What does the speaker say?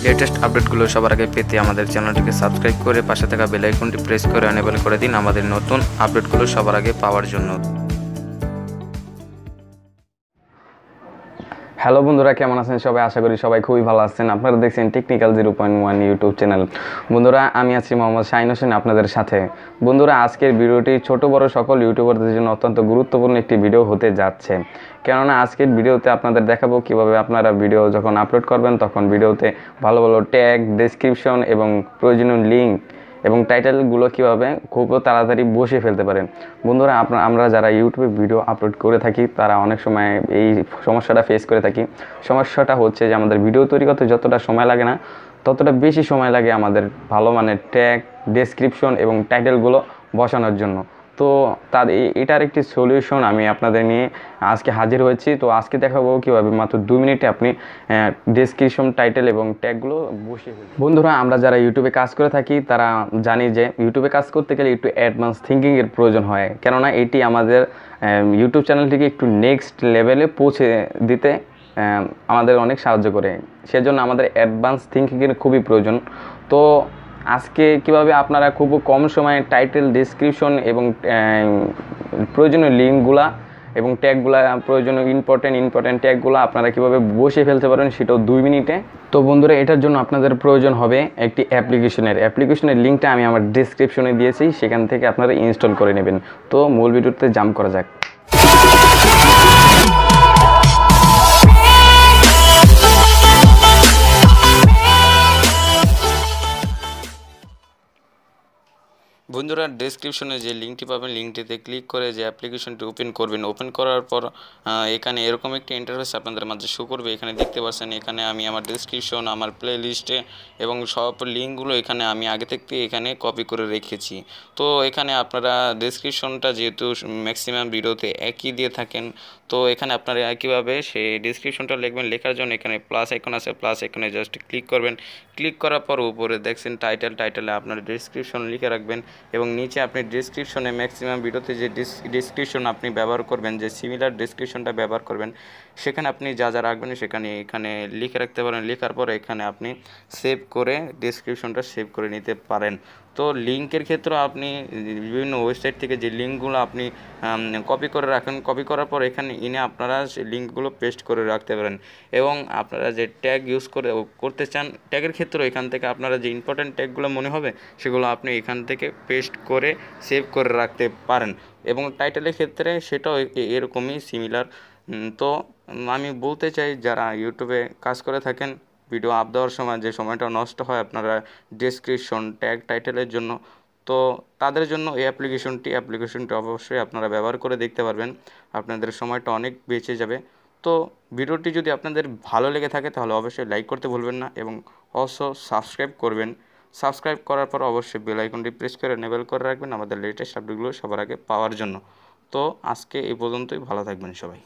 Latest আপডেটগুলো সবার আগে পেতে আমাদের চ্যানেলটিকে সাবস্ক্রাইব করে পাশে থাকা বেল আইকনটি প্রেস করে এনেবল করে দিন আমাদের নতুন আপডেটগুলো সবার আগে পাওয়ার জন্য। হ্যালো বন্ধুরা, কেমন আছেন সবাই? আশা করি সবাই খুবই ভালো আছেন। আপনারা দেখছেন টেকনিক্যাল 0.1 ইউটিউব চ্যানেল। বন্ধুরা, আমি আছি মোহাম্মদ শাহিন হোসেন আপনাদের সাথে। বন্ধুরা, আজকের ভিডিওটি ছোট বড় সকল ইউটিউবারদের জন্য অত্যন্ত গুরুত্বপূর্ণ একটি ভিডিও হতে যাচ্ছে। কেননা আজকের ভিডিওতে আপনাদের দেখাবো কিভাবে আপনারা ভিডিও যখন আপলোড করবেন তখন ভিডিওতে ভালো ভালো ট্যাগ, ডেসক্রিপশন এবং প্রয়োজনীয় লিঙ্ক এবং টাইটেলগুলো কীভাবে খুব তাড়াতাড়ি বসিয়ে ফেলতে পারেন। বন্ধুরা, আমরা যারা ইউটিউবে ভিডিও আপলোড করে থাকি তারা অনেক সময় এই সমস্যাটা ফেস করে থাকি। সমস্যাটা হচ্ছে যে আমাদের ভিডিও তৈরি করতে যতটা সময় লাগে না ততটা বেশি সময় লাগে আমাদের ভালো মানের ট্যাগ, ডেসক্রিপশন এবং টাইটেলগুলো বসানোর জন্য। তো এটার একটি সলিউশন আমি আপনাদের নিয়ে আজকে হাজির হয়েছি। তো আজকে দেখাবো কীভাবে মাত্র 2 মিনিটে আপনি ডেসক্রিপশন, টাইটেল এবং ট্যাগগুলো বসিয়ে ফেলবেন। বন্ধুরা, আমরা যারা ইউটিউবে কাজ করে থাকি তারা জানি যে ইউটিউবে কাজ করতে গেলে একটু অ্যাডভান্স থিঙ্কিংয়ের প্রয়োজন হয়, কেননা এটি আমাদের ইউটিউব চ্যানেলটিকে একটু নেক্সট লেভেলে পৌঁছে দিতে আমাদের অনেক সাহায্য করে। সেজন্য আমাদের অ্যাডভান্স থিঙ্কিংয়ের খুবই প্রয়োজন। তো আজকে কিভাবে আপনারা খুব কম সময়ে টাইটেল, ডেসক্রিপশন এবং প্রয়োজনীয় লিঙ্কগুলা এবং ট্যাগগুলা, প্রয়োজনীয় ইম্পর্টেন্ট ট্যাগগুলো আপনারা কীভাবে বসিয়ে ফেলতে পারেন সেটাও 2 মিনিটে। তো বন্ধুরা, এটার জন্য আপনাদের প্রয়োজন হবে একটি অ্যাপ্লিকেশনের লিঙ্কটা আমি আমার ডেসক্রিপশনে দিয়েছি, সেখান থেকে আপনারা ইনস্টল করে নেবেন। তো মূল ভিডিওতে জাম্প করা যাক। বন্ধুরা, ডেসক্রিপশনে যে লিঙ্কটি পাবেন লিঙ্কটিতে ক্লিক করে যে অ্যাপ্লিকেশনটি ওপেন করবেন। ওপেন করার পর এখানে এরকম একটি ইন্টারফেস আপনাদের মাঝে শো করবে। এখানে দেখতে পাচ্ছেন এখানে আমি আমার ডেসক্রিপশন, আমার প্লে লিস্টে এবং সব লিঙ্কগুলো এখানে আমি আগে থেকে এখানে কপি করে রেখেছি। তো এখানে আপনারা ডেসক্রিপশনটা যেহেতু ম্যাক্সিমাম ভিডিওতে একই দিয়ে থাকেন, তো এখানে আপনারা একইভাবে সেই ডেসক্রিপশনটা লিখবেন। লেখার জন্য এখানে প্লাস আইকন আছে, প্লাস আইকনে জাস্ট ক্লিক করবেন। ক্লিক করার পর উপরে দেখছেন টাইটেলে আপনার ডেসক্রিপশন লিখে রাখবেন এবং নিচে আপনি ডেসক্রিপশনে ম্যাক্সিমাম ভিডিওতে যে ডেসক্রিপশন আপনি ব্যবহার করবেন, যে সিমিলার ডেসক্রিপশনটা ব্যবহার করবেন, সেখানে আপনি যা যা রাখবেন এখানে লিখে রাখতে পারেন। লেখার পর এখানে আপনি সেভ করে ডেসক্রিপশনটা সেভ করে নিতে পারেন। তো লিঙ্কের ক্ষেত্রে আপনি বিভিন্ন ওয়েবসাইট থেকে যে লিঙ্কগুলো আপনি কপি করে রাখেন, কপি করার পর এখানে এনে আপনারা সেই লিঙ্কগুলো পেস্ট করে রাখতে পারেন। এবং আপনারা যে ট্যাগ ইউজ করতে চান, ট্যাগের ক্ষেত্রে এখান থেকে আপনারা যে ইম্পর্টেন্ট ট্যাগগুলো মনে হবে সেগুলো আপনি এখান থেকে পেস্ট করে সেভ করে রাখতে পারেন। এবং টাইটেলের ক্ষেত্রে সেটাও এরকমই সিমিলার। তো আমি বলতে চাই, যারা ইউটিউবে কাজ করে থাকেন, ভিডিও আপ দেওয়ার সময় যে সময়টা নষ্ট হয় আপনারা ডেসক্রিপশন, ট্যাগ, টাইটেলের জন্য, তো তাদের জন্য এই অ্যাপ্লিকেশনটি অবশ্যই আপনারা ব্যবহার করে দেখতে পারবেন। আপনাদের সময়টা অনেক বেঁচে যাবে। তো ভিডিওটি যদি আপনাদের ভালো লেগে থাকে তাহলে অবশ্যই লাইক করতে ভুলবেন না এবং অলসো সাবস্ক্রাইব করবেন। সাবস্ক্রাইব করার পর অবশ্যই বেল আইকনটি প্রেস করে এনেবল করে রাখবেন আমাদের লেটেস্ট আপডেটগুলো সবার আগে পাওয়ার জন্য। তো আজকে এই পর্যন্তই, ভালো থাকবেন সবাই।